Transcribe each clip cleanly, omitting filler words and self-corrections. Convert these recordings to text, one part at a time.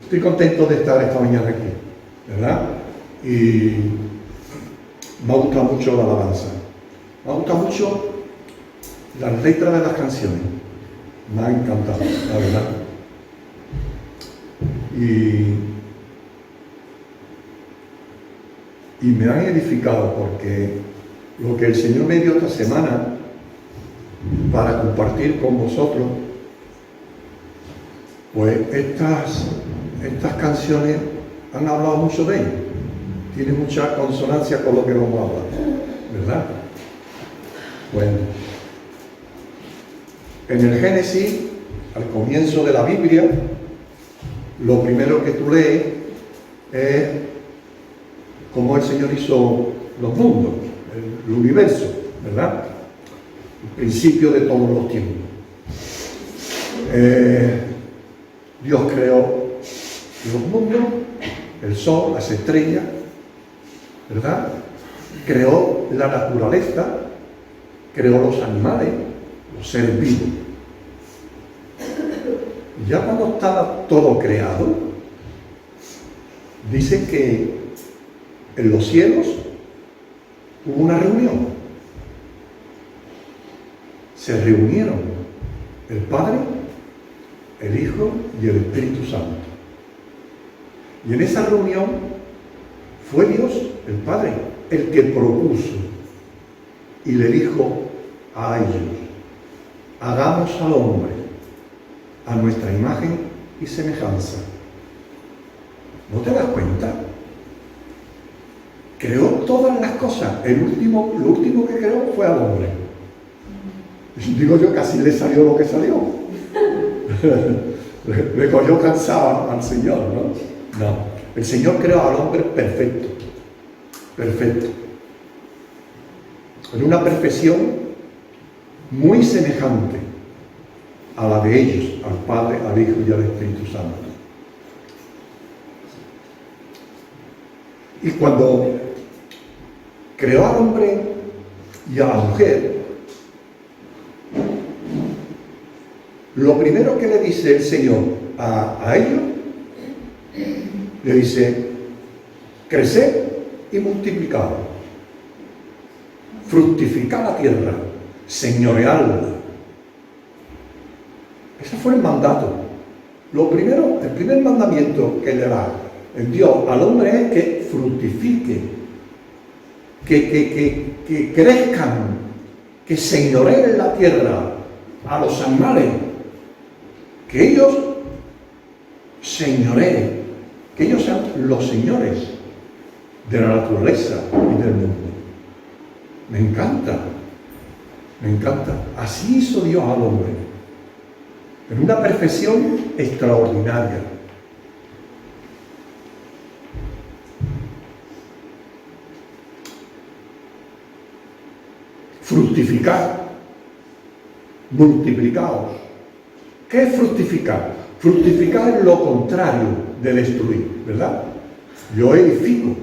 Estoy contento de estar esta mañana aquí, ¿verdad? Y me ha gustado mucho la alabanza. Me ha gustado mucho las letras de las canciones. Me ha encantado, la verdad. Y me han edificado porque lo que el Señor me dio esta semana para compartir con vosotros, pues estas canciones han hablado mucho de ello. Tiene mucha consonancia con lo que vamos a hablar, ¿verdad? Bueno, en el Génesis, al comienzo de la Biblia, lo primero que tú lees es cómo el Señor hizo los mundos, el universo, ¿verdad? El principio de todos los tiempos. Dios creó los mundos, el sol, las estrellas, ¿verdad? Creó la naturaleza, creó los animales, los seres vivos. Y ya cuando estaba todo creado, dice que en los cielos hubo una reunión. Se reunieron el Padre, el Hijo y el Espíritu Santo. Y en esa reunión fue Dios, el Padre, el que propuso y le dijo a ellos: hagamos al hombre a nuestra imagen y semejanza. ¿No te das cuenta? Creó todas las cosas. Lo último que creó fue al hombre. Digo yo, casi le salió lo que salió. Le cogió cansado al Señor, ¿no? No. El Señor creó al hombre perfecto. Perfecto. En una perfección muy semejante a la de ellos, al Padre, al Hijo y al Espíritu Santo. Y cuando creó al hombre y a la mujer, lo primero que le dice el Señor a ellos, le dice: creced y multiplicad, fructificad la tierra, señoreadla. Ese fue el mandato. El primer mandamiento que le da el Dios al hombre es que fructifique, que crezcan, que señoreen la tierra, a los animales, que ellos señoreen, que ellos sean los señores de la naturaleza y del mundo. Me encanta, me encanta. Así hizo Dios al hombre, en una perfección extraordinaria. Fructificar, multiplicaos. ¿Qué es fructificar? Fructificar es lo contrario de destruir, ¿verdad? Yo edifico,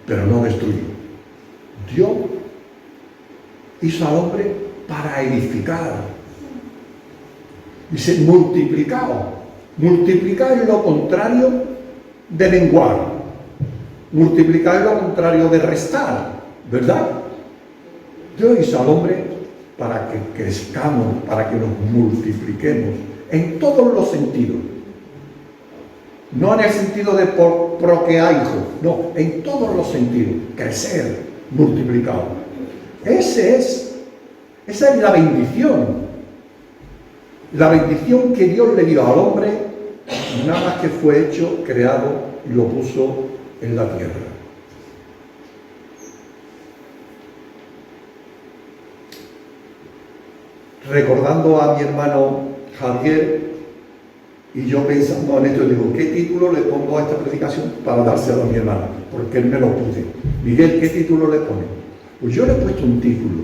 pero no destruyo. Dios hizo al hombre para edificar. Dice: multiplicaos. Multiplicar es lo contrario de menguar. Multiplicar es lo contrario de restar, ¿verdad? Dios hizo al hombre para que crezcamos, para que nos multipliquemos en todos los sentidos. No en el sentido de procrear hijos, no, en todos los sentidos. Crecer, multiplicar. Esa es la bendición. La bendición que Dios le dio al hombre, nada más que fue hecho, creado y lo puso en la tierra. Recordando a mi hermano Javier, y yo pensando en esto, digo: ¿qué título le pongo a esta predicación para dárselo a mi hermano? Porque él me lo puse. Miguel, ¿qué título le pone? Pues yo le he puesto un título.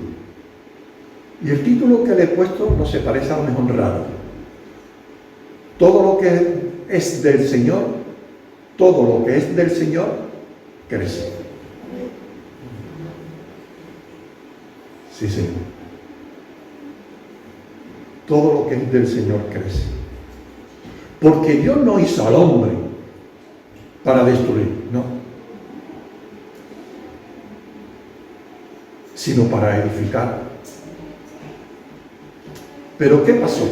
Y el título que le he puesto no se parece a lo mejor raro. Todo lo que es del Señor, todo lo que es del Señor, crece. Sí, Señor. Todo lo que es del Señor crece. Porque Dios no hizo al hombre para destruir, no, sino para edificar. Pero ¿qué pasó?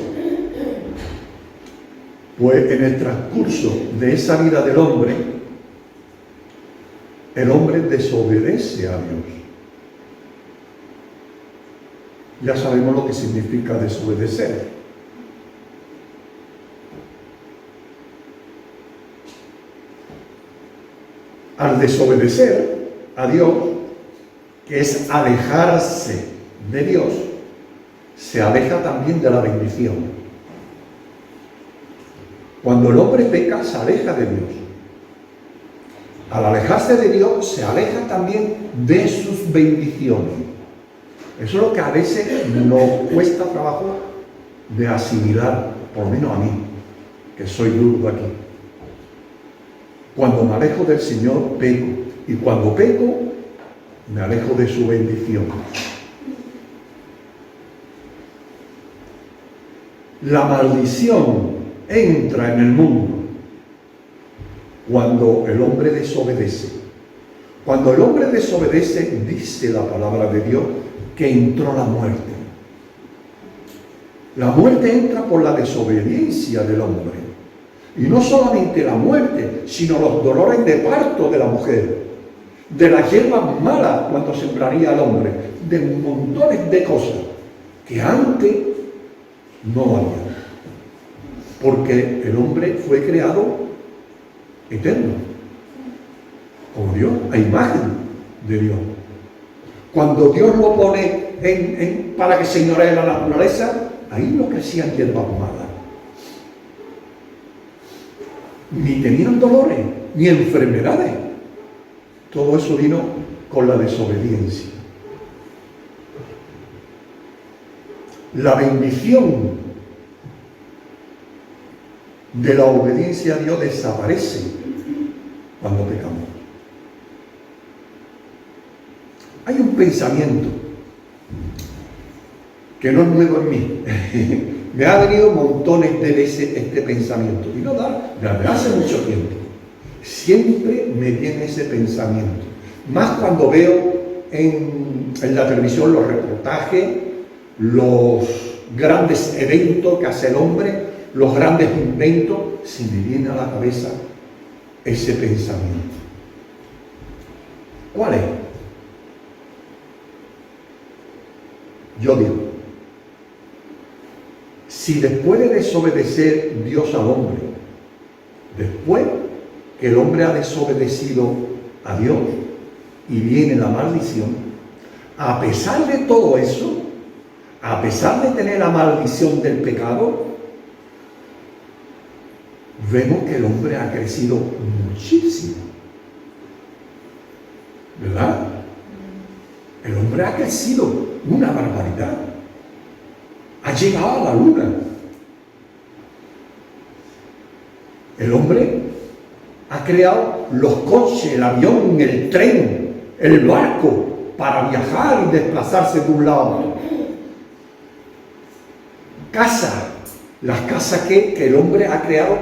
Pues en el transcurso de esa vida del hombre, el hombre desobedece a Dios. Ya sabemos lo que significa desobedecer. Al desobedecer a Dios, que es alejarse de Dios, se aleja también de la bendición. Cuando el hombre peca, se aleja de Dios. Al alejarse de Dios, se aleja también de sus bendiciones. Eso es lo que a veces nos cuesta trabajo de asimilar, por lo menos a mí, que soy duro aquí. Cuando me alejo del Señor, peco. Y cuando peco, me alejo de su bendición. La maldición entra en el mundo cuando el hombre desobedece. Cuando el hombre desobedece, dice la palabra de Dios, que entró la muerte. La muerte entra por la desobediencia del hombre. Y no solamente la muerte, sino los dolores de parto de la mujer, de las hierbas malas cuando sembraría al hombre, de montones de cosas que antes no había. Porque el hombre fue creado eterno, como Dios, a imagen de Dios. Cuando Dios lo pone para que señoree la naturaleza, ahí no crecían hierbas malas. Ni tenían dolores, ni enfermedades. Todo eso vino con la desobediencia. La bendición de la obediencia a Dios desaparece cuando pecamos. Hay un pensamiento que no es nuevo en mí. Me ha venido montones de veces este pensamiento, y no da, desde hace mucho tiempo. Siempre me viene ese pensamiento, más cuando veo en la televisión los reportajes, los grandes eventos que hace el hombre, los grandes inventos, se me viene a la cabeza ese pensamiento. ¿Cuál es? Yo digo, si después de desobedecer Dios al hombre, después que el hombre ha desobedecido a Dios y viene la maldición, a pesar de todo eso, a pesar de tener la maldición del pecado, vemos que el hombre ha crecido muchísimo. ¿Verdad? El hombre ha crecido una barbaridad. Ha llegado a la luna. El hombre ha creado los coches, el avión, el tren, el barco para viajar y desplazarse de un lado a otro. Casas, las casas que el hombre ha creado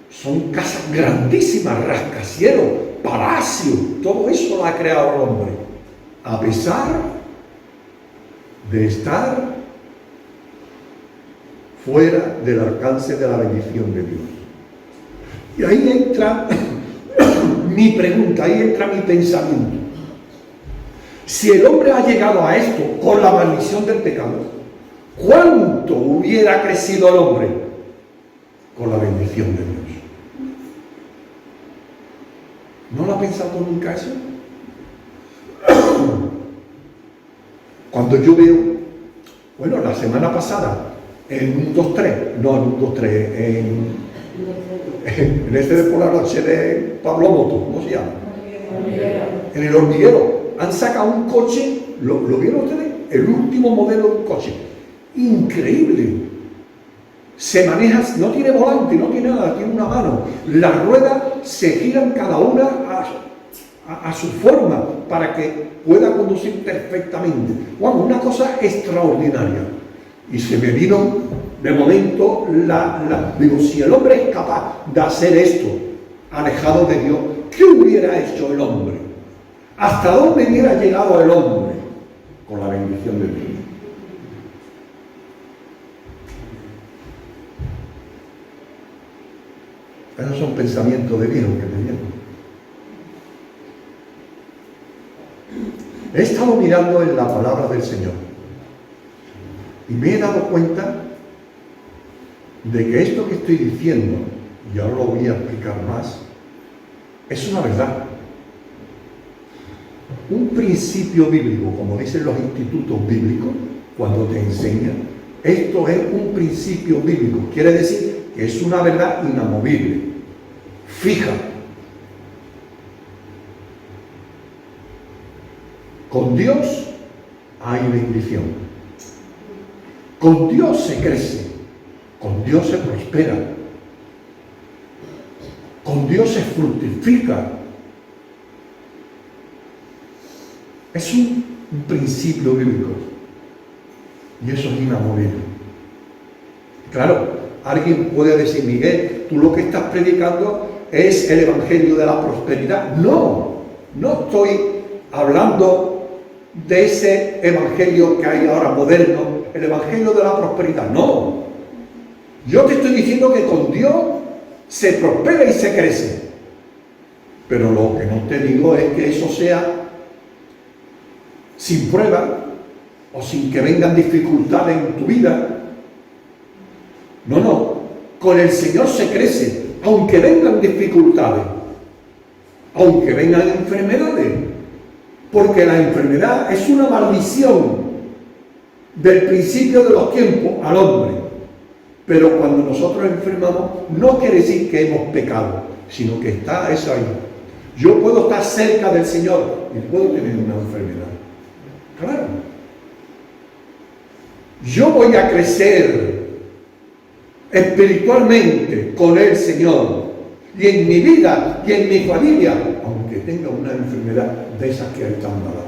son casas grandísimas, rascacielos, palacios, todo eso lo ha creado el hombre, a pesar de estar fuera del alcance de la bendición de Dios. Y ahí entra mi pregunta, ahí entra mi pensamiento. Si el hombre ha llegado a esto con la maldición del pecado, ¿cuánto hubiera crecido el hombre con la bendición de Dios? ¿No lo ha pensado nunca eso? Cuando yo veo, bueno, la semana pasada, en 1-2-3, no en 1-2-3, en este de por la noche de Pablo Moto, ¿cómo se llama? En el hormiguero. Han sacado un coche, ¿lo vieron ustedes? El último modelo de un coche. Increíble. Se maneja, no tiene volante, no tiene nada, tiene una mano. Las ruedas se giran cada una a su forma para que pueda conducir perfectamente. Wow, una cosa extraordinaria. Y se me vino De momento, digo, si el hombre es capaz de hacer esto, alejado de Dios, ¿qué hubiera hecho el hombre? ¿Hasta dónde hubiera llegado el hombre? Con la bendición de Dios. Esos son pensamientos de viejo que teníamos. He estado mirando en la palabra del Señor y me he dado cuenta de que esto que estoy diciendo, y ahora lo voy a explicar más, es una verdad. Un principio bíblico, como dicen los institutos bíblicos, cuando te enseñan, esto es un principio bíblico, quiere decir que es una verdad inamovible, fija. Con Dios hay bendición. Con Dios se crece. Con Dios se prospera. Con Dios se fructifica. Es un principio bíblico. Y eso es inamovible. Claro, alguien puede decir, Miguel, tú lo que estás predicando es el evangelio de la prosperidad. No, no estoy hablando de ese evangelio que hay ahora moderno, el evangelio de la prosperidad. No, yo te estoy diciendo que con Dios se prospera y se crece, pero lo que no te digo es que eso sea sin prueba o sin que vengan dificultades en tu vida. No, con el Señor se crece, aunque vengan dificultades, aunque vengan enfermedades. Porque la enfermedad es una maldición del principio de los tiempos al hombre. Pero cuando nosotros enfermamos, no quiere decir que hemos pecado, sino que está eso ahí. Yo puedo estar cerca del Señor y puedo tener una enfermedad. Claro. Yo voy a crecer espiritualmente con el Señor y en mi vida y en mi familia, aunque tenga una enfermedad de esas que hay tan malas.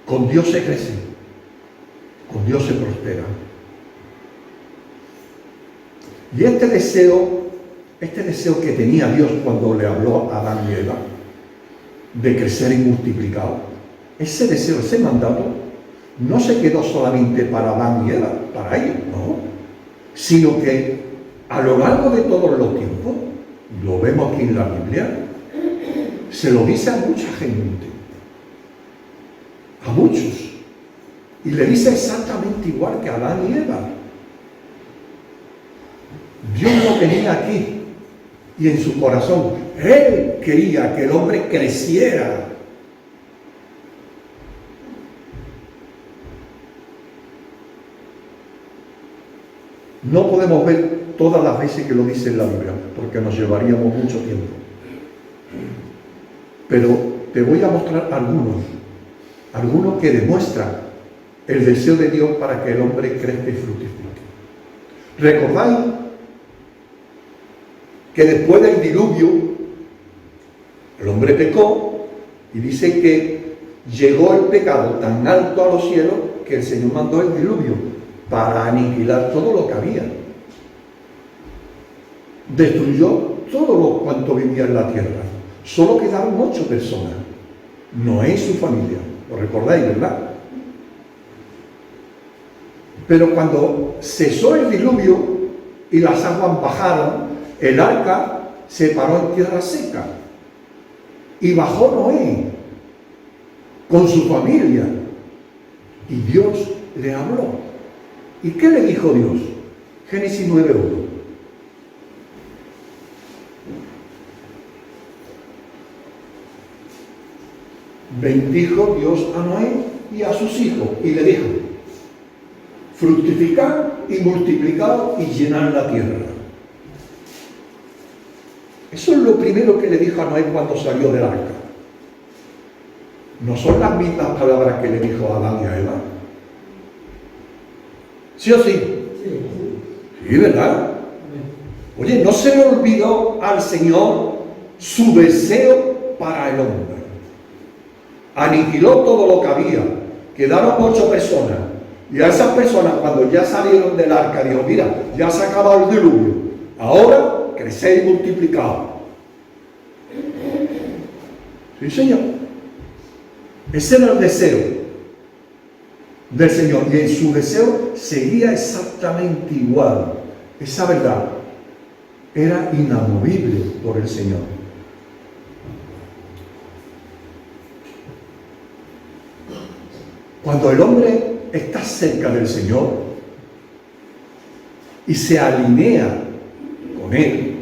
Con Dios se crece, con Dios se prospera. Y este deseo que tenía Dios cuando le habló a Adán y Eva, de crecer y multiplicar, ese deseo, ese mandato, no se quedó solamente para Adán y Eva, para ellos, no, sino que a lo largo de todos los tiempos, lo vemos aquí en la Biblia, se lo dice a mucha gente, a muchos, y le dice exactamente igual que a Adán y Eva. Dios lo tenía aquí y en su corazón. Él quería que el hombre creciera. No podemos ver todas las veces que lo dice en la Biblia, porque nos llevaríamos mucho tiempo. Pero te voy a mostrar algunos que demuestran el deseo de Dios para que el hombre crezca y fructifique. ¿Recordáis que después del diluvio el hombre pecó y dice que llegó el pecado tan alto a los cielos que el Señor mandó el diluvio para aniquilar todo lo que había? Destruyó todo lo cuanto vivía en la tierra. Solo quedaron 8 personas, Noé y su familia. ¿Lo recordáis, verdad? Pero cuando cesó el diluvio y las aguas bajaron, el arca se paró en tierra seca y bajó Noé con su familia y Dios le habló. ¿Y qué le dijo Dios? Génesis 9:1. Bendijo Dios a Noé y a sus hijos y le dijo: fructificad y multiplicad y llenad la tierra. Eso es lo primero que le dijo a Noé cuando salió del arca. ¿No son las mismas palabras que le dijo a Adán y a Eva? ¿Sí o sí? Sí, ¿verdad? Oye, ¿no se le olvidó al Señor su deseo para el hombre. Aniquiló todo lo que había. Quedaron 8 personas. Y a esas personas, cuando ya salieron del arca, dijo: mira, ya se ha acabado el diluvio. Ahora creced y multiplicaos. Sí, Señor. Ese era el deseo del Señor. Y en su deseo seguía exactamente igual. Esa verdad era inamovible por el Señor. Cuando el hombre está cerca del Señor y se alinea con Él,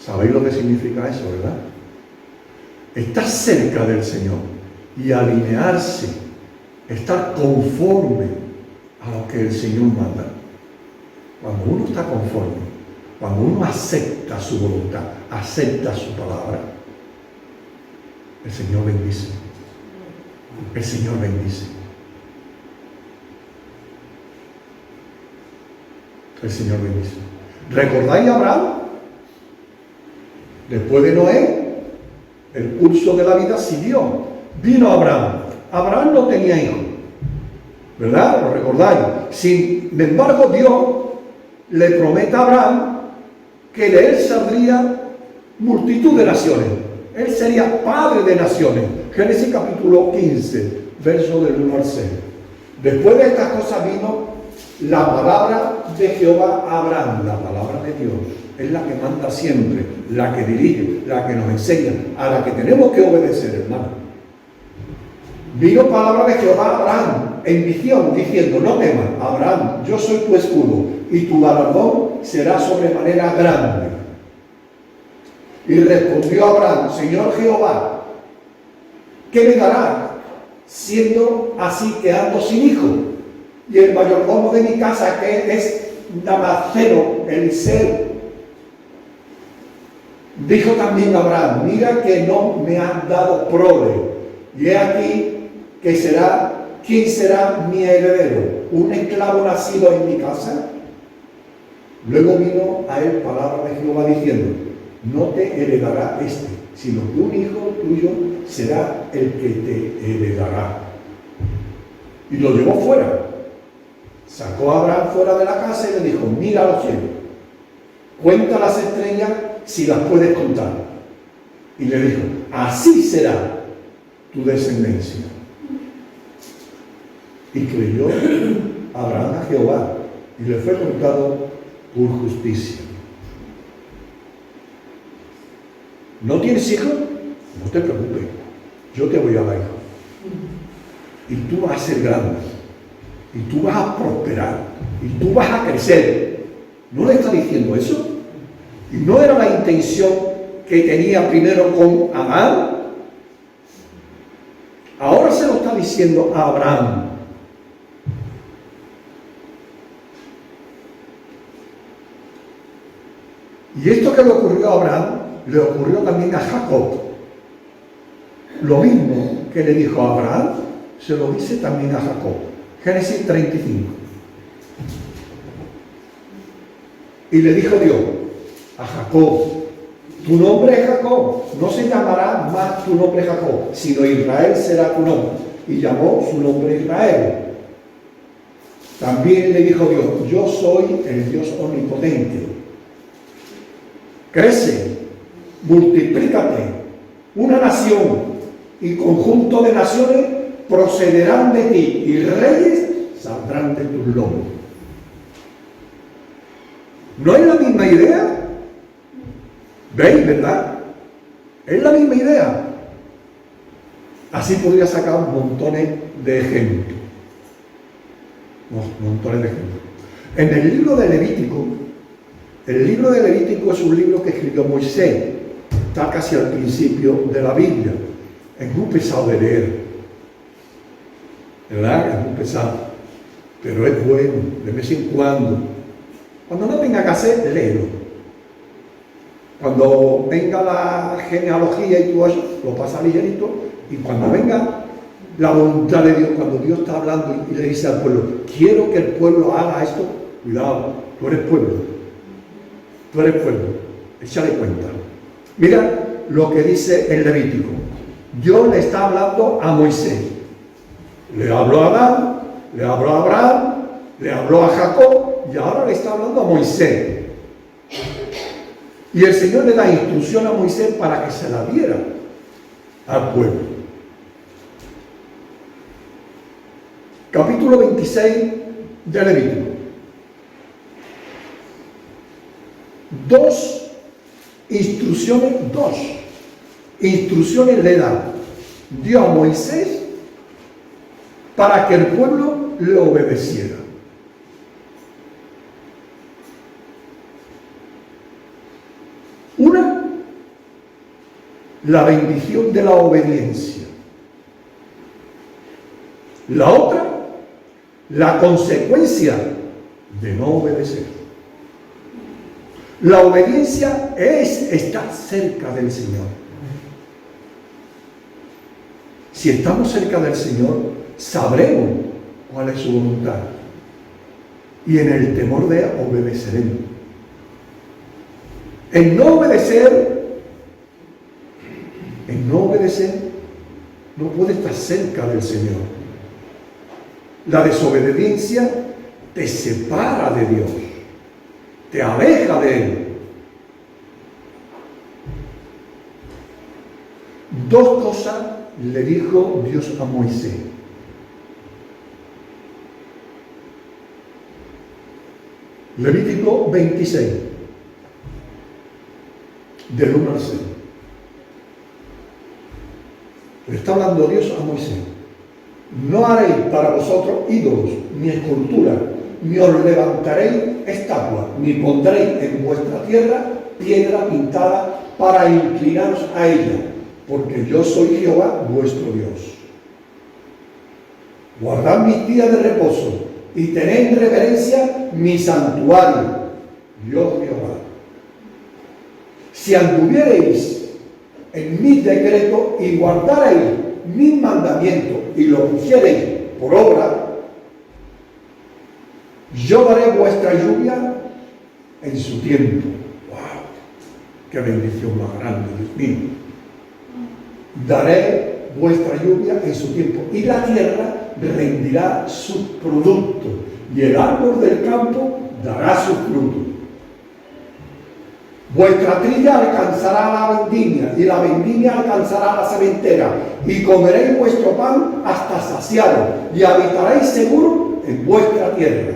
¿sabéis lo que significa eso, verdad? Estar cerca del Señor y alinearse, estar conforme a lo que el Señor manda. Cuando uno está conforme, cuando uno acepta su voluntad, acepta su palabra, el Señor bendice. El Señor bendice. El Señor bendice. ¿Recordáis a Abraham? Después de Noé, el curso de la vida siguió. Vino Abraham. Abraham no tenía hijos, ¿verdad? ¿Lo recordáis? Sin embargo, Dios le promete a Abraham que de él saldría multitud de naciones. Él sería padre de naciones. Génesis capítulo 15, verso del 1 al 6. Después de estas cosas vino la palabra de Jehová a Abraham, la palabra de Dios. Es la que manda siempre, la que dirige, la que nos enseña, a la que tenemos que obedecer, hermano. Vino palabra de Jehová a Abraham en visión, diciendo: no temas, Abraham, yo soy tu escudo, y tu galardón será sobremanera grande. Y respondió Abraham: Señor Jehová, ¿qué me dará, siendo así que ando sin hijo? Y el mayordomo de mi casa, que es Damasceno, Eliseo, dijo también a Abraham: mira que no me has dado prole, y he aquí que ¿quién será mi heredero? ¿Un esclavo nacido en mi casa? Luego vino a él palabra de Jehová diciendo: no te heredará este, sino que un hijo tuyo será el que te heredará. Y lo llevó fuera. Sacó a Abraham fuera de la casa y le dijo: mira los cielos, cuenta las estrellas si las puedes contar. Y le dijo: así será tu descendencia. Y creyó Abraham a Jehová, y le fue contado por justicia. ¿No tienes hijos? No te preocupes, yo te voy a dar hijos. Y tú vas a ser grande, y tú vas a prosperar, y tú vas a crecer. ¿No le está diciendo eso? Y no era la intención que tenía primero con Adán. Ahora se lo está diciendo a Abraham. Y esto que le ocurrió a Abraham, le ocurrió también a Jacob. Lo mismo que le dijo a Abraham, se lo dice también a Jacob. Génesis 35. Y le dijo Dios a Jacob: tu nombre es Jacob, no se llamará más tu nombre Jacob, sino Israel será tu nombre. Y llamó su nombre Israel. También le dijo Dios: yo soy el Dios omnipotente. Crece, multiplícate, una nación y conjunto de naciones procederán de ti, y reyes saldrán de tus lomos. ¿No es la misma idea? ¿Veis, verdad? Es la misma idea. Así podría sacar montones de ejemplos. Montones de ejemplos. En el libro de Levítico, el libro de Levítico es un libro que escribió Moisés. Está casi al principio de la Biblia. Es muy pesado de leer, ¿verdad? Es muy pesado, pero es bueno, de vez en cuando. Cuando no tenga que hacer, léelo. Cuando venga la genealogía y todo eso, lo pasa ligerito. Y cuando venga la voluntad de Dios, cuando Dios está hablando y le dice al pueblo: quiero que el pueblo haga esto, cuidado, tú eres pueblo. tú eres pueblo, échale cuenta. Mira lo que dice el Levítico. Dios le está hablando a Moisés. Le habló a Adán, le habló a Abraham, le habló a Jacob y ahora le está hablando a Moisés. Y el Señor le da instrucción a Moisés para que se la diera al pueblo. Capítulo 26 de Levítico. Dos instrucciones le da Dios a Moisés para que el pueblo le obedeciera. Una, la bendición de la obediencia. La otra, la consecuencia de no obedecer. La obediencia es estar cerca del Señor. Si estamos cerca del Señor, sabremos cuál es su voluntad. Y en el temor de él obedeceremos. En no obedecer, no puede estar cerca del Señor. La desobediencia te separa de Dios, te aleja de Él. Dos cosas le dijo Dios a Moisés. Levítico 26, del 1 al 6. Le está hablando Dios a Moisés. No haréis para vosotros ídolos, ni esculturas, ni os levantaréis estatuas, ni pondréis en vuestra tierra piedra pintada para inclinaros a ella, porque yo soy Jehová vuestro Dios. Guardad mis días de reposo y tened en reverencia mi santuario, Dios Jehová. Si anduviereis en mis decretos y guardareis mis mandamientos y lo pusiereis por obra, yo daré vuestra lluvia en su tiempo. ¡Wow! ¡Qué bendición más grande, Dios mío! Daré vuestra lluvia en su tiempo y la tierra rendirá sus productos y el árbol del campo dará sus frutos. Vuestra trilla alcanzará la vendimia y la vendimia alcanzará la sementera y comeréis vuestro pan hasta saciaros y habitaréis seguro en vuestra tierra.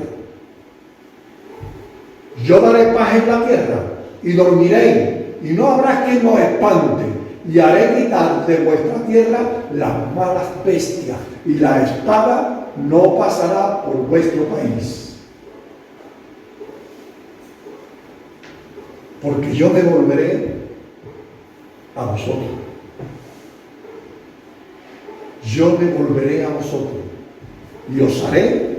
Yo daré paz en la tierra y dormiréis y no habrá quien os espante y haré quitar de vuestra tierra las malas bestias y la espada no pasará por vuestro país. Porque yo me volveré a vosotros. Yo me volveré a vosotros y os haré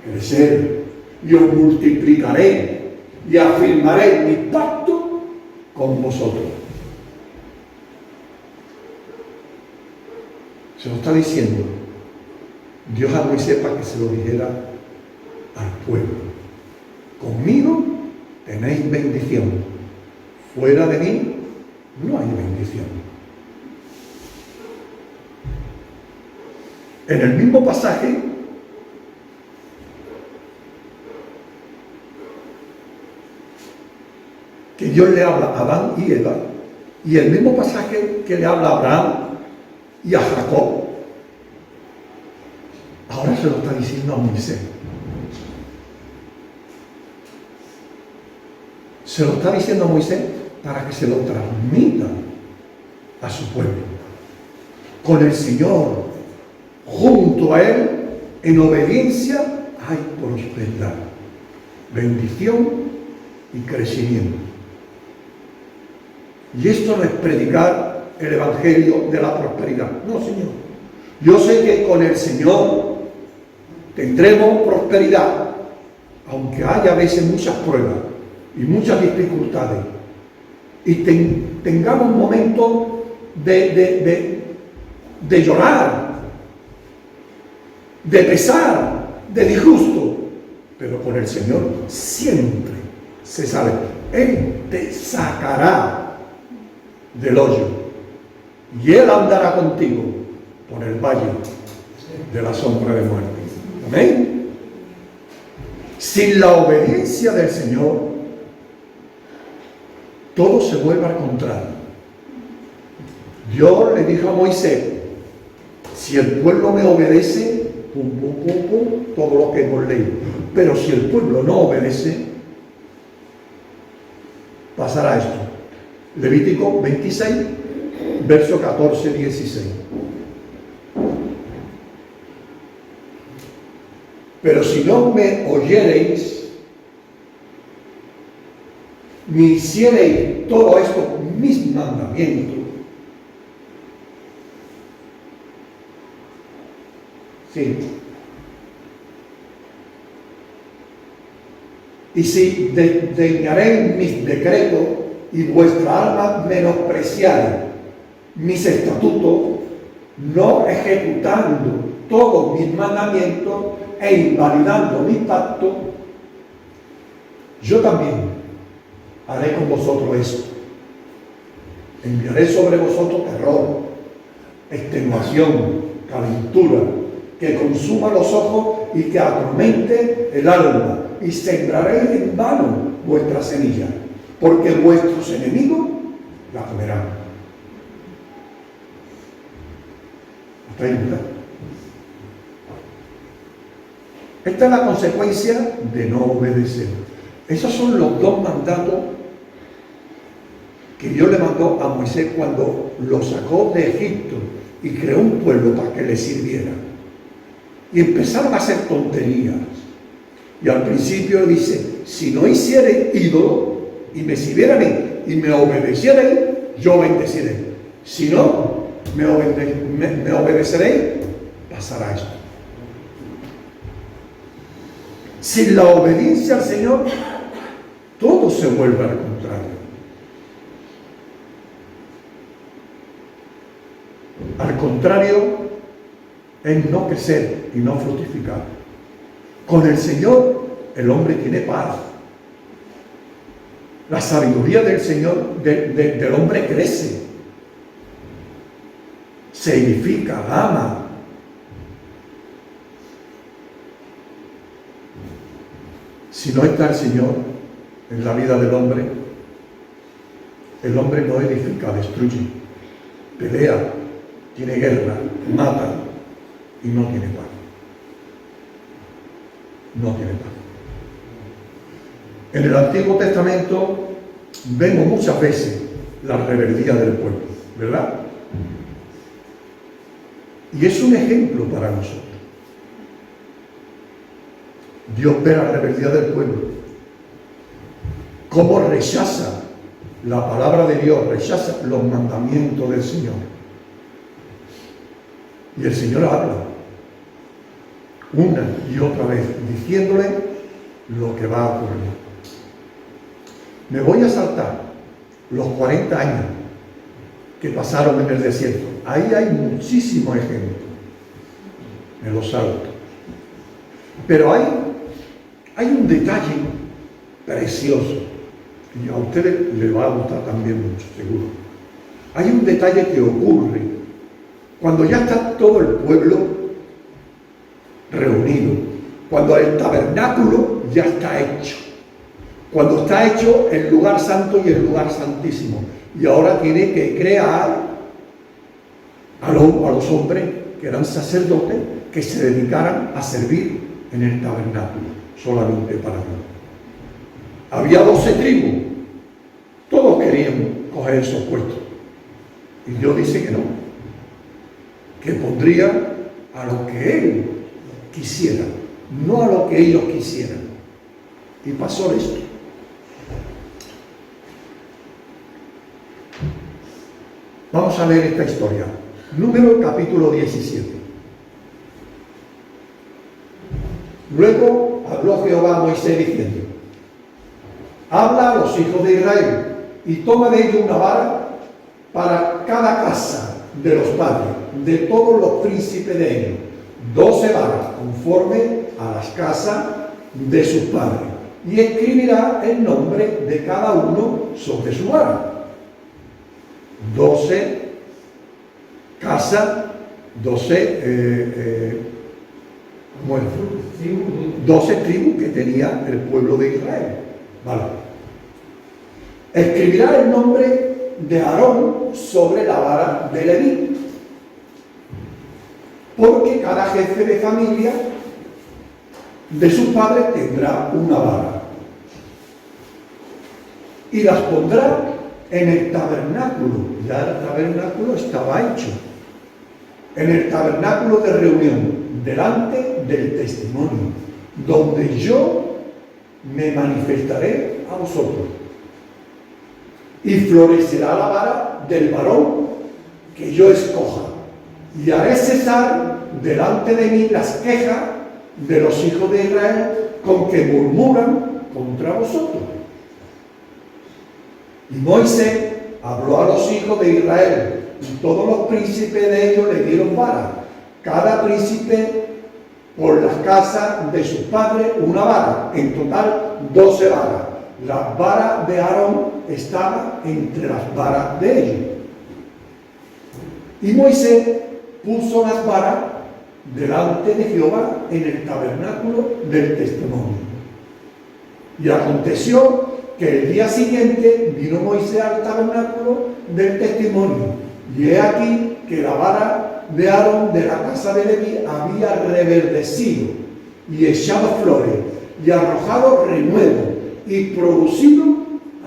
crecer y os multiplicaré y afirmaré mi pacto con vosotros. Se lo está diciendo Dios a Moisés para que se lo dijera al pueblo. Conmigo tenéis bendición. Fuera de mí no hay bendición. En el mismo pasaje que Dios le habla a Adán y Eva, y el mismo pasaje que le habla a Abraham y a Jacob, ahora se lo está diciendo a Moisés. Se lo está diciendo a Moisés para que se lo transmita a su pueblo. Con el Señor junto a Él, en obediencia, hay prosperidad, bendición y crecimiento. Y esto no es predicar el evangelio de la prosperidad. No, Señor. Yo sé que con el Señor tendremos prosperidad, aunque haya a veces muchas pruebas y muchas dificultades, y tengamos momentos de llorar, de pesar, de disgusto, pero con el Señor siempre se sale. Él te sacará del hoyo y Él andará contigo por el valle de la sombra de muerte. Amén. Sin la obediencia del Señor, todo se vuelve al contrario. Dios le dijo a Moisés: si el pueblo me obedece, pum, pum, pum, pum, todo lo que hemos leído. Pero si el pueblo no obedece, pasará esto. Levítico 26, verso 14-16. Pero si no me oyereis, ni hiciereis todo esto mis mandamientos, sí, y si desdeñaréis mis decretos y vuestra alma menospreciare mis estatutos, no ejecutando todos mis mandamientos e invalidando mi pacto, yo también haré con vosotros esto. Enviaré sobre vosotros terror, extenuación, calentura, que consuma los ojos y que atormente el alma, y sembraréis en vano vuestra semilla, porque vuestros enemigos la comerán. ¿Hasta ahí, verdad? Esta es la consecuencia de no obedecer. Esos son los dos mandatos que Dios le mandó a Moisés cuando lo sacó de Egipto y creó un pueblo para que le sirviera. Y empezaron a hacer tonterías. Y al principio dice: si no hiciereis ídolo y me sirvierais y me obedecierais, yo bendeciré. Si no me obedeceréis, pasará esto. Sin la obediencia al Señor, todo se vuelve al contrario. Al contrario, es no crecer y no fructificar. Con el Señor, el hombre tiene paz. La sabiduría del Señor, del hombre crece. Se edifica, ama. Si no está el Señor en la vida del hombre, el hombre no edifica, destruye, pelea, tiene guerra, mata y no tiene paz. No tiene paz. En el Antiguo Testamento vemos muchas veces la rebeldía del pueblo, ¿verdad? Y es un ejemplo para nosotros. Dios ve la rebeldía del pueblo, cómo rechaza la palabra de Dios, rechaza los mandamientos del Señor. Y el Señor habla una y otra vez, diciéndole lo que va a ocurrir. Me voy a saltar los 40 años que pasaron en el desierto. Ahí hay muchísimos ejemplos. Me los salto. Pero hay un detalle precioso y a ustedes les va a gustar también mucho, seguro. Hay un detalle que ocurre cuando ya está todo el pueblo reunido, cuando el tabernáculo ya está hecho, cuando está hecho el lugar santo y el lugar santísimo, y ahora tiene que crear a los hombres que eran sacerdotes que se dedicaran a servir en el tabernáculo, solamente para Dios. Había 12 tribus, todos querían coger esos puestos, y Dios dice que no, que pondría a lo que Él quisiera, no a lo que ellos quisieran. Y pasó esto. Vamos a leer esta historia. Número capítulo 17. Luego habló Jehová a Moisés diciendo: habla a los hijos de Israel y toma de ellos una vara para cada casa de los padres, de todos los príncipes de ellos, 12 varas conforme a las casas de sus padres. y escribirá el nombre de cada uno sobre su vara. 12 casas, 12 tribus que tenía el pueblo de Israel. Vale. Escribirá el nombre de Aarón sobre la vara de Leví, porque cada jefe de familia de sus padres tendrá una vara, y las pondrá en el tabernáculo. Ya el tabernáculo estaba hecho, en el tabernáculo de reunión, delante del testimonio, donde yo me manifestaré a vosotros. Y florecerá la vara del varón que yo escoja, y haré cesar delante de mí las quejas de los hijos de Israel con que murmuran contra vosotros. Y Moisés habló a los hijos de Israel, y todos los príncipes de ellos le dieron vara, cada príncipe por las casas de sus padres una vara, en total 12 varas. La vara de Aarón estaba entre las varas de ellos. Y Moisés puso las varas delante de Jehová en el tabernáculo del testimonio. Y aconteció que el día siguiente vino Moisés al tabernáculo del testimonio, y he aquí que la vara de Aarón de la casa de Leví había reverdecido y echado flores y arrojado renuevo y producido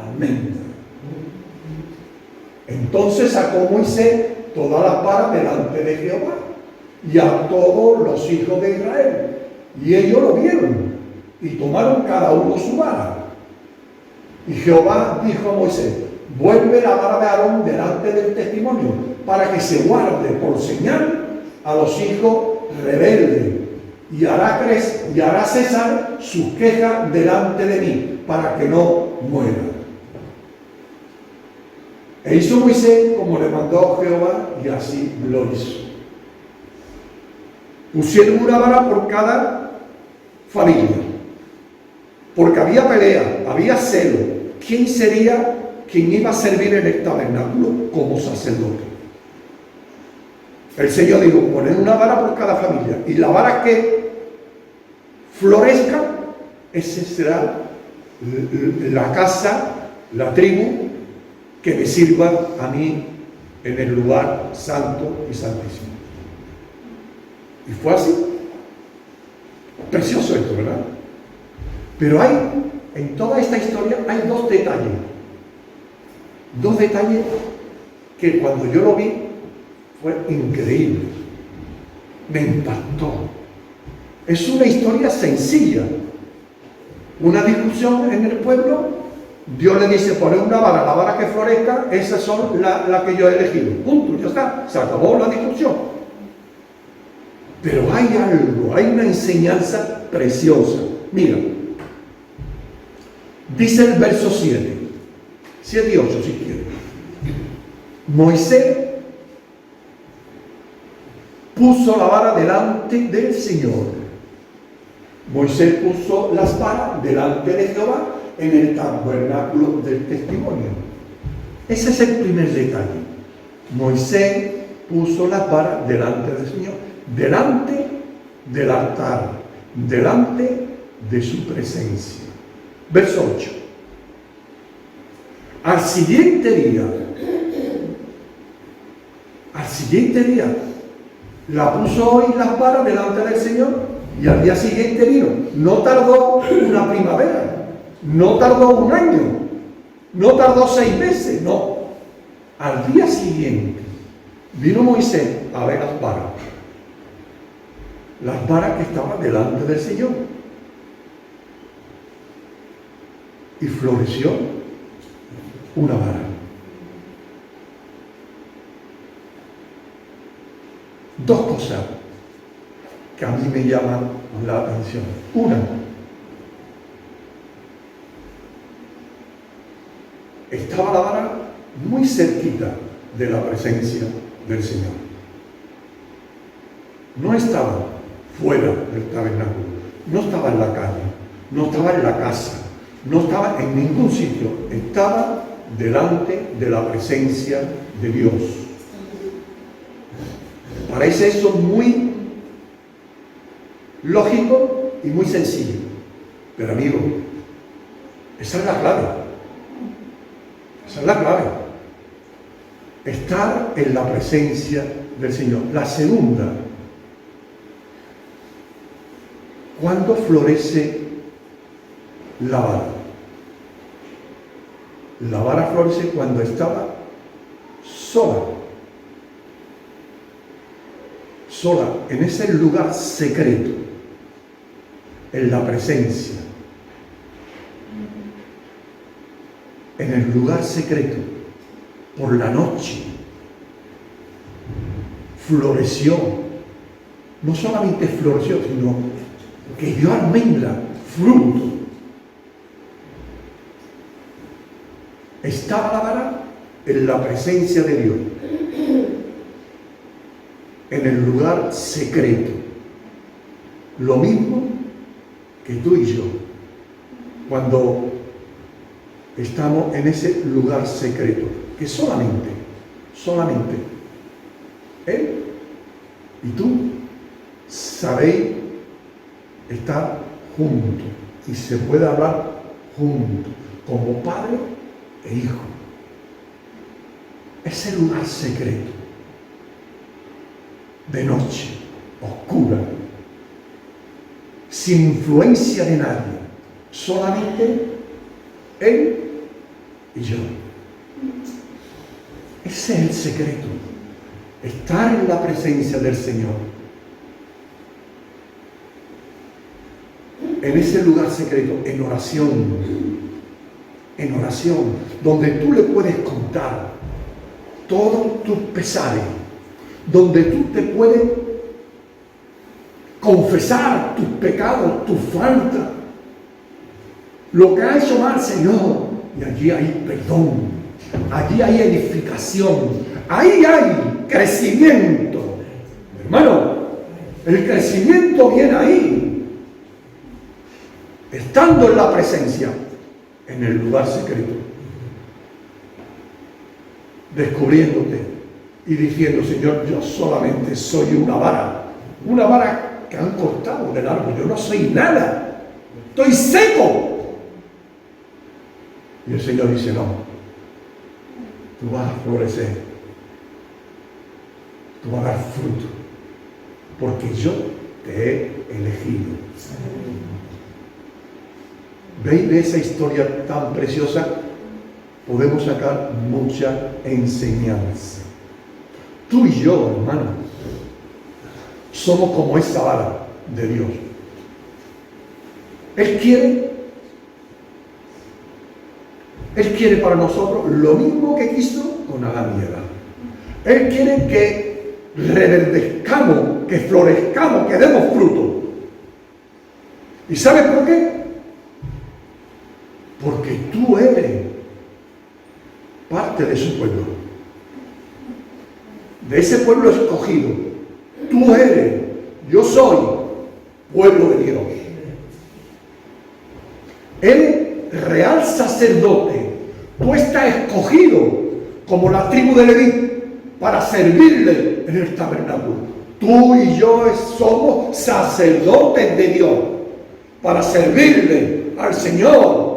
almendras. Entonces sacó Moisés todas las varas delante de Jehová y a todos los hijos de Israel, y ellos lo vieron y tomaron cada uno su vara. Y Jehová dijo a Moisés: vuelve la vara de Aarón delante del testimonio, para que se guarde por señal a los hijos rebeldes, y hará cesar sus quejas delante de mí, para que no mueran. E hizo Moisés como le mandó Jehová, y así lo hizo. Pusieron una vara por cada familia, porque había pelea, había celo. ¿Quién sería quien iba a servir en el tabernáculo como sacerdote? El Señor dijo: poner una vara por cada familia, y la vara que florezca, ese será la casa, la tribu que me sirva a mí en el lugar santo y santísimo. Y fue así. Precioso esto, ¿verdad? Pero en toda esta historia hay dos detalles que cuando yo lo vi fue increíble, me impactó. Es una historia sencilla, una discusión en el pueblo. Dios le dice: poner una vara, la vara que florezca, esas son la que yo he elegido, punto, ya está, se acabó la discusión. Pero hay algo, hay una enseñanza preciosa. Mira, dice el verso 7 y 8 si quieres. Moisés puso la vara delante del Señor. Moisés puso las varas delante de Jehová en el tabernáculo del testimonio. Ese es el primer detalle. Moisés puso las varas delante del Señor, delante del altar, delante de su presencia. Verso 8. Al siguiente día, la puso hoy las varas delante del Señor, y al día siguiente vino. No tardó una primavera, no tardó un año, no tardó 6 meses, no. Al día siguiente vino Moisés a ver las varas que estaban delante del Señor, y floreció una vara. Dos cosas que a mí me llaman la atención. Una, estaba la vara muy cerquita de la presencia del Señor. No estaba fuera del tabernáculo, no estaba en la calle, no estaba en la casa, No estaba en ningún sitio, estaba delante de la presencia de Dios. Parece eso muy lógico y muy sencillo, pero amigo, esa es la clave. Esa es la clave. Estar en la presencia del Señor. La segunda, ¿cuándo florece la vara? La vara florece cuando estaba sola. Sola, en ese lugar secreto, en la presencia. En el lugar secreto, por la noche, floreció. No solamente floreció, sino que dio almendra, fruto. Estaba la vara en la presencia de Dios, en el lugar secreto. Lo mismo que tú y yo, cuando estamos en ese lugar secreto, que solamente Él y tú sabéis estar juntos y se puede hablar juntos, como padre e hijo. Ese lugar secreto, de noche, oscura, sin influencia de nadie, solamente Él y yo. Ese es el secreto, estar en la presencia del Señor, en ese lugar secreto, en oración, donde tú le puedes contar todos tus pesares, donde tú te puedes confesar tus pecados, tus faltas, lo que ha hecho mal, Señor, y allí hay perdón, allí hay edificación, ahí hay crecimiento. Hermano, el crecimiento viene ahí, estando en la presencia, en el lugar secreto, descubriéndote y diciendo: Señor, yo solamente soy una vara que han cortado del árbol, yo no soy nada, estoy seco. Y el Señor dice: no, tú vas a florecer, tú vas a dar fruto, porque yo te he elegido. ¿Veis de esa historia tan preciosa? Podemos sacar mucha enseñanza. Tú y yo, hermano, somos como esa vara de Dios. Él quiere para nosotros lo mismo que quiso con Adán y Eva. Él quiere que reverdezcamos, que florezcamos, que demos fruto. ¿Y sabes por qué? Porque tú eres parte de su pueblo, de ese pueblo escogido. Tú eres, yo soy pueblo de Dios. Eres real sacerdote. Tú estás escogido como la tribu de Leví para servirle en el tabernáculo. Tú y yo somos sacerdotes de Dios para servirle al Señor.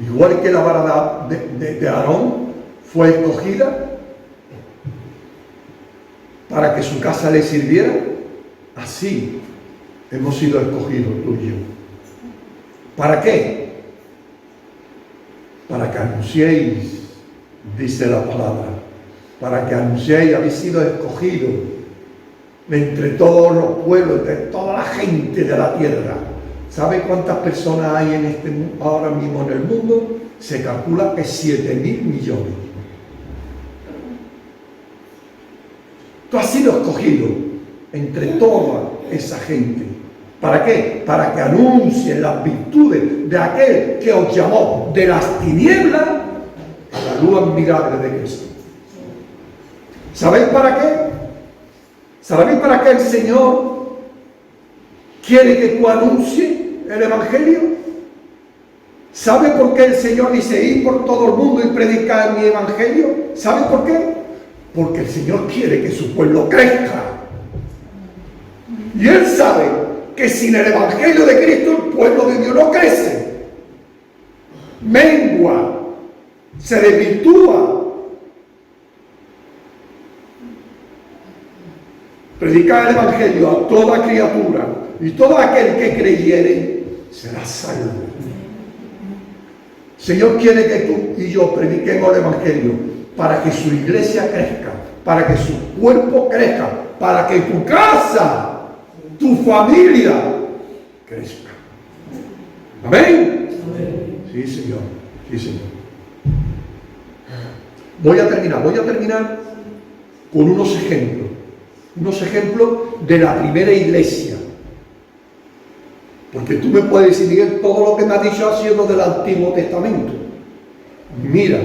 Igual que la vara de Aarón fue escogida para que su casa le sirviera, así hemos sido escogidos tú y yo. ¿Para qué? Para que anunciéis, dice la palabra, para que anunciéis, habéis sido escogidos de entre todos los pueblos, de toda la gente de la tierra. ¿Sabe cuántas personas hay ahora mismo en el mundo? Se calcula que 7.000 millones. Tú has sido escogido entre toda esa gente. ¿Para qué? Para que anuncien las virtudes de aquel que os llamó de las tinieblas a la luz admirable de Cristo. ¿Sabéis para qué? ¿Sabéis para qué el Señor quiere que tú anuncies el Evangelio? ¿Sabe por qué el Señor dice ir por todo el mundo y predicar mi Evangelio? ¿Sabe por qué? Porque el Señor quiere que su pueblo crezca. Y Él sabe que sin el Evangelio de Cristo el pueblo de Dios no crece, mengua, se desvirtúa. Predicar el Evangelio a toda criatura, y todo aquel que creyere será salvo. El Señor quiere que tú y yo prediquemos el Evangelio para que su iglesia crezca, para que su cuerpo crezca, para que tu casa, tu familia crezca. ¿Amén? Sí, Señor. Sí, Señor. Voy a terminar con unos ejemplos de la primera iglesia. Porque tú me puedes decir, Miguel, todo lo que me has dicho ha sido del Antiguo Testamento. Mira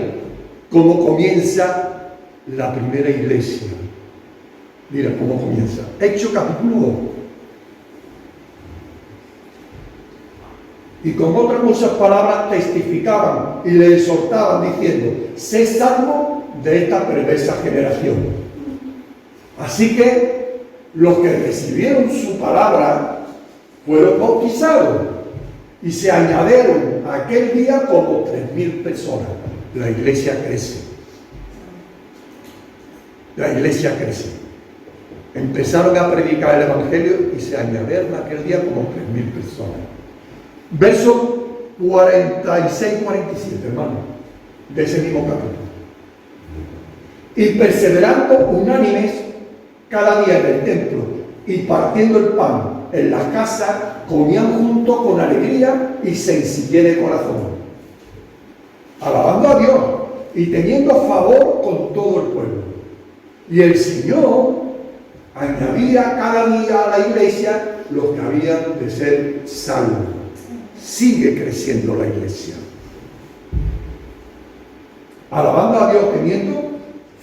cómo comienza la primera iglesia. Mira cómo comienza. Hechos capítulo 2. Y con otras muchas palabras testificaban y le exhortaban diciendo: sé salvo de esta perversa generación. Así que los que recibieron su palabra fueron bautizados y se añadieron aquel día como 3.000 personas. La iglesia crece. La iglesia crece. Empezaron a predicar el Evangelio y se añadieron aquel día como 3.000 personas. Verso 46-47, hermano, de ese mismo capítulo. Y perseverando unánimes cada día en el templo y partiendo el pan en la casa, comían juntos con alegría y sencillez de corazón, alabando a Dios y teniendo favor con todo el pueblo. Y el Señor añadía cada día a la iglesia los que habían de ser salvos. Sigue creciendo la iglesia, alabando a Dios, teniendo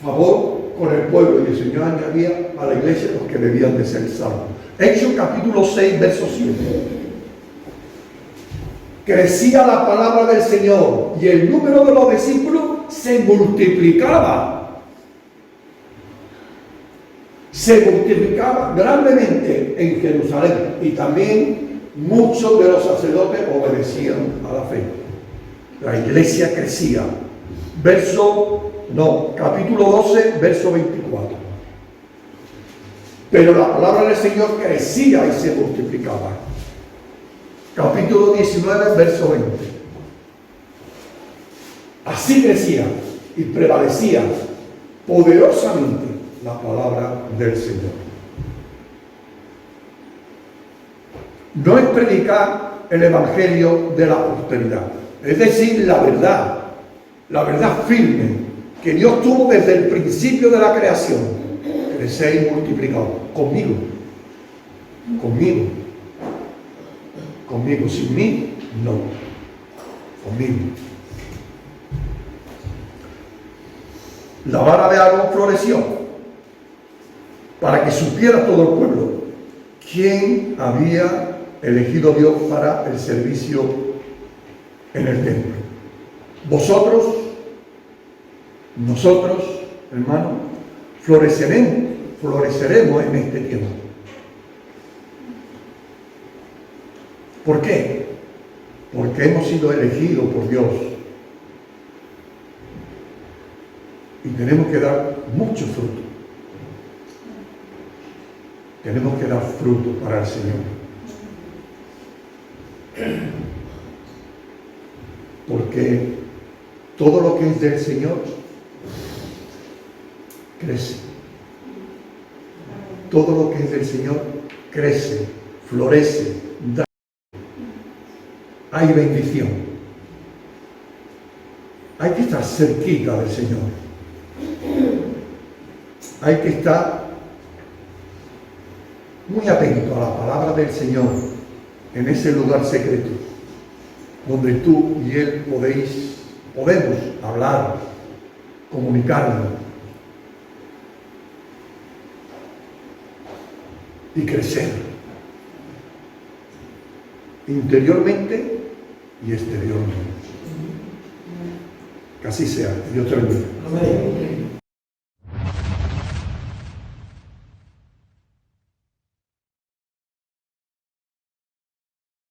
favor con el pueblo, y el Señor añadía a la iglesia los que debían de ser salvos. Hechos capítulo 6, verso 7. Crecía la palabra del Señor y el número de los discípulos se multiplicaba. Se multiplicaba grandemente en Jerusalén, y también muchos de los sacerdotes obedecían a la fe. La iglesia crecía. Capítulo 12, verso 24. Pero la palabra del Señor crecía y se multiplicaba. Capítulo 19, verso 20. Así crecía y prevalecía poderosamente la palabra del Señor. No es predicar el Evangelio de la prosperidad, es decir, la verdad firme que Dios tuvo desde el principio de la creación. Crecer y multiplicar conmigo, sin mí, no, conmigo. La vara de Aarón floreció para que supiera todo el pueblo quién había elegido Dios para el servicio en el templo. Nosotros, hermanos, floreceremos en este tiempo. ¿Por qué? Porque hemos sido elegidos por Dios y tenemos que dar mucho fruto. Tenemos que dar fruto para el Señor. Porque todo lo que es del Señor crece. Todo lo que es del Señor crece, florece, da. Hay bendición. Hay que estar cerquita del Señor. Hay que estar muy atento a la palabra del Señor en ese lugar secreto donde tú y Él podemos hablar, comunicarnos. y crecer interiormente y exteriormente. Que así sea. Dios te bendiga. Amén.